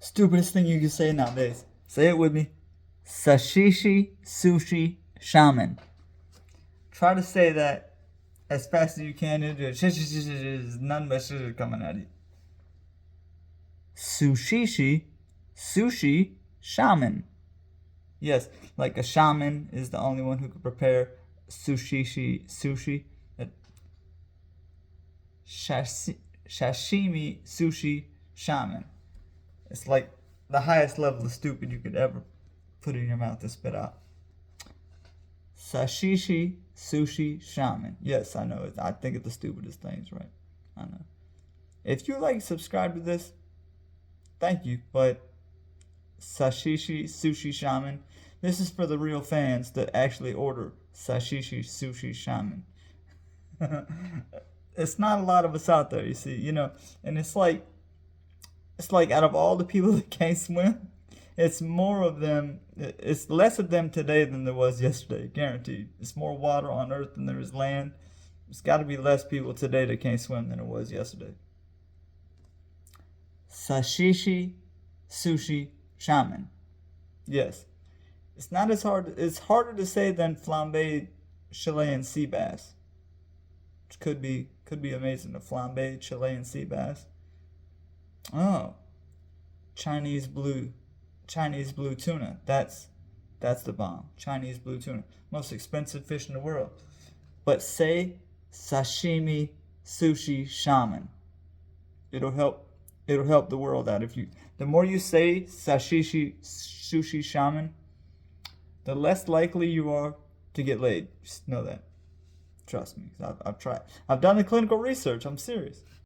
Stupidest thing you can say nowadays. Say it with me. Sashimi, sushi, shaman. Try to say that as fast as you can. There's none but shit coming at you. Sushi, shaman. Yes, like a shaman is the only one who could prepare sushi. Sashimi, sushi, shaman. It's like the highest level of stupid you could ever put in your mouth to spit out. Sashimi, sushi, shaman. Yes, I know. I think it's the stupidest things, right? I know. If you subscribe to this, thank you. But sashimi, sushi, shaman. This is for the real fans that actually order sashimi, sushi, shaman. It's not a lot of us out there, you see, and it's like out of all the people that can't swim, it's more of them. It's less of them today than there was yesterday, guaranteed. It's more water on Earth than there is land. There's got to be less people today that can't swim than it was yesterday. Sashimi, sushi, shaman. Yes, it's not as hard. It's harder to say than flambéed Chilean sea bass, which could be amazing. A flambéed Chilean sea bass. Oh, Chinese blue tuna. That's the bomb. Chinese blue tuna, most expensive fish in the world. But say sashimi, sushi, shaman. It'll help the world out. The more you say sashimi, sushi, shaman, the less likely you are to get laid. Just know that. Trust me. I've tried. I've done the clinical research. I'm serious.